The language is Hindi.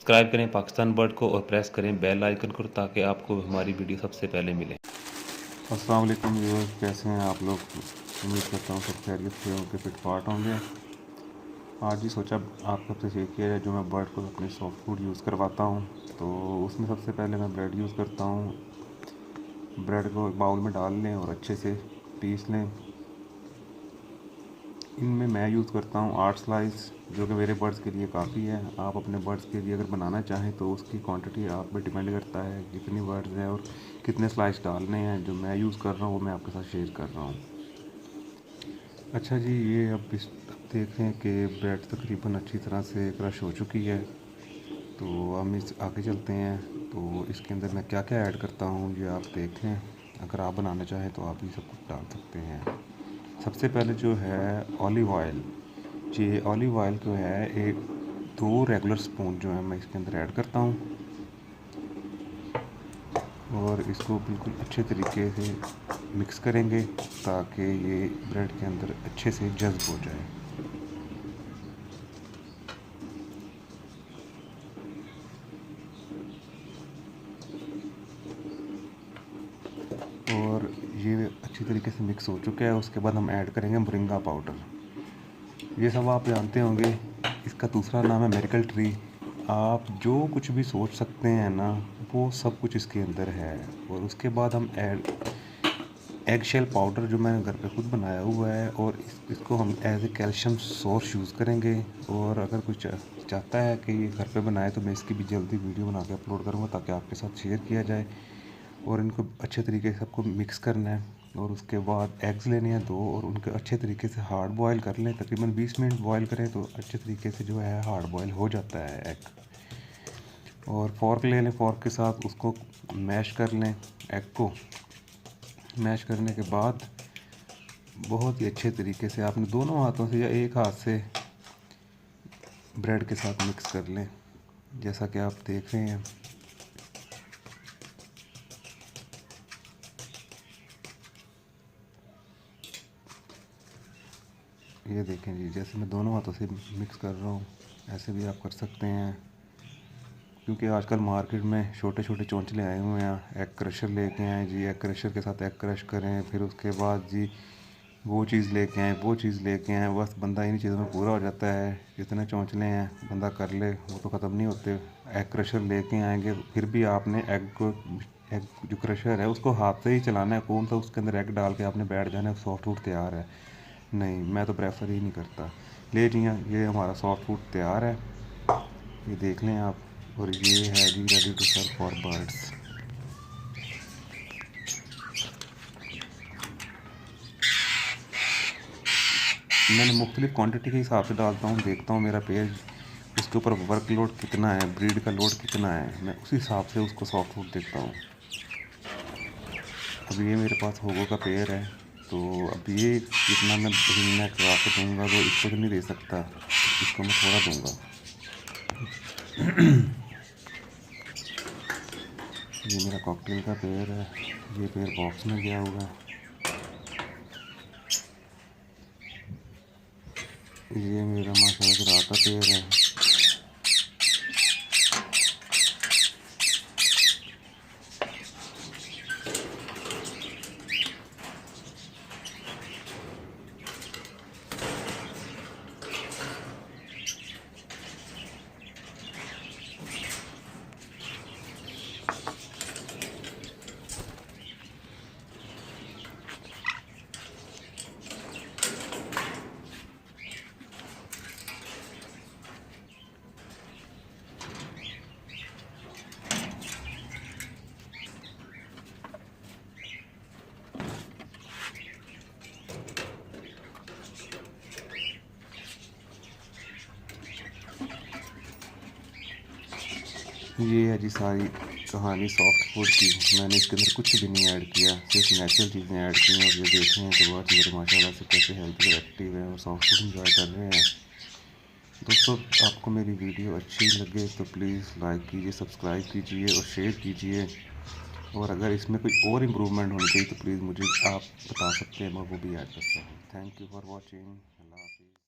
सब्सक्राइब करें पाकिस्तान बर्ड को और प्रेस करें बेल आइकन को ताकि आपको हमारी वीडियो सबसे पहले मिले। अस्सलाम वालेकुम व्यूअर्स, कैसे हैं आप लोग। उम्मीद करता हूँ सब खैरियत से होंगे, फिटफाट होंगे। आज ही सोचा आप सबसे शेयर किया जाए जो मैं बर्ड को अपने सॉफ्ट फूड यूज़ करवाता हूँ। तो उसमें सबसे पहले मैं ब्रेड यूज़ करता हूँ। ब्रेड को एक बाउल में डाल लें और अच्छे से पीस लें। इनमें मैं यूज़ करता हूँ 8 स्लाइस, जो कि मेरे बर्ड्स के लिए काफ़ी है। आप अपने बर्ड्स के लिए अगर बनाना चाहें तो उसकी क्वांटिटी आप पे डिपेंड करता है कितनी बर्ड्स हैं और कितने स्लाइस डालने हैं। जो मैं यूज़ कर रहा हूँ वो मैं आपके साथ शेयर कर रहा हूँ। अच्छा जी, ये अब देख रहे हैं कि ब्रेड तकरीबन अच्छी तरह से क्रश हो चुकी है। तो हम इस आगे चलते हैं। तो इसके अंदर मैं क्या क्या ऐड करता हूँ ये आप देख लें। अगर आप बनाना चाहें तो आप ये सब कुछ डाल सकते हैं। सबसे पहले जो है ऑलिव ऑयल। ये ऑलिव ऑयल जो है एक 2 रेगुलर स्पून जो है मैं इसके अंदर ऐड करता हूँ और इसको बिल्कुल अच्छे तरीके से मिक्स करेंगे ताकि ये ब्रेड के अंदर अच्छे से जज़्ब हो जाए। और ये अच्छी तरीके से मिक्स हो चुका है। उसके बाद हम ऐड करेंगे मोरिंगा पाउडर। ये सब आप जानते होंगे, इसका दूसरा नाम है मेरिकल ट्री। आप जो कुछ भी सोच सकते हैं ना, वो सब कुछ इसके अंदर है। और उसके बाद हम एग शेल पाउडर जो मैंने घर पे खुद बनाया हुआ है, और इसको हम as a calcium source use करेंगे। और अगर कोई चाहता है कि ये घर पे बनाए तो मैं इसकी भी जल्दी वीडियो बना के अपलोड करूँगा ताकि आपके साथ शेयर किया जाए। और इनको अच्छे तरीके से सबको मिक्स करना है। और उसके बाद एग्स लेने हैं 2 और उनको अच्छे तरीके से हार्ड बॉयल कर लें। तकरीबन 20 मिनट बॉयल करें तो अच्छे तरीके से जो है हार्ड बॉयल हो जाता है एग। और फ़ोर्क ले लें, फ़ोर्क के साथ उसको मैश कर लें। एग को मैश करने के बाद बहुत ही अच्छे तरीके से आपने दोनों हाथों से या एक हाथ से ब्रेड के साथ मिक्स कर लें, जैसा कि आप देख रहे हैं। ये देखें जी, जैसे मैं दोनों हाथों से मिक्स कर रहा हूँ ऐसे भी आप कर सकते हैं। क्योंकि आजकल मार्केट में छोटे छोटे चोंचले आए हुए हैं। एग क्रशर लेके आए जी, एग क्रशर के साथ एग क्रश करें। फिर उसके बाद जी वो चीज़ लेके आए, वो चीज़ लेके आए, बस बंदा इन्हीं चीज़ों में पूरा हो जाता है। जितने चोंचले हैं बंदा कर ले, वो तो ख़त्म नहीं होते। एग क्रशर लेके आएंगे, फिर भी आपने एग जो क्रशर है उसको हाथ से ही चलाना है। कौन सा उसके अंदर एग डाल के आपने बैठ जाना है सॉफ्ट फूड तैयार है। नहीं, मैं तो प्रेफर ही नहीं करता। ले जी हाँ, ये हमारा सॉफ्ट फूड तैयार है, ये देख लें आप। और ये है जी ready to serve for birds. मैंने मुख्तलिफ़ क्वांटिटी के हिसाब से डालता हूँ, देखता हूँ मेरा पेज उसके ऊपर वर्कलोड कितना है, ब्रीड का लोड कितना है, मैं उसी हिसाब से उसको सॉफ्ट फूड देखता हूँ। अब ये मेरे पास होगो का पेयर है, तो अब ये जितना मैं करा के दूँगा तो इसको तो नहीं दे सकता, इसको मैं थोड़ा दूँगा। ये मेरा कॉकटेल का पेयर है, ये पेयर बॉक्स में गया हुआ है। ये मेरा माशाल्लाह से रात का पेयर है। ये है जी सारी कहानी सॉफ्ट फूड की। मैंने इसके अंदर कुछ भी नहीं ऐड किया, सिर्फ नेचुरल चीज़ें ऐड की हैं। और ये देख रहे हैं कि बहुत मेरे माशाल्लाह से कैसे हेल्थी और एक्टिव है और सॉफ्ट फूड इंजॉय कर रहे हैं। दोस्तों, आपको मेरी वीडियो अच्छी लगे तो प्लीज़ लाइक कीजिए, सब्सक्राइब कीजिए और शेयर कीजिए। और अगर इसमें कोई और इम्प्रूवमेंट होनी चाहिए तो प्लीज़ मुझे आप बता सकते हैं, मैं वो भी ऐड करता हूँ। Thank you for watching.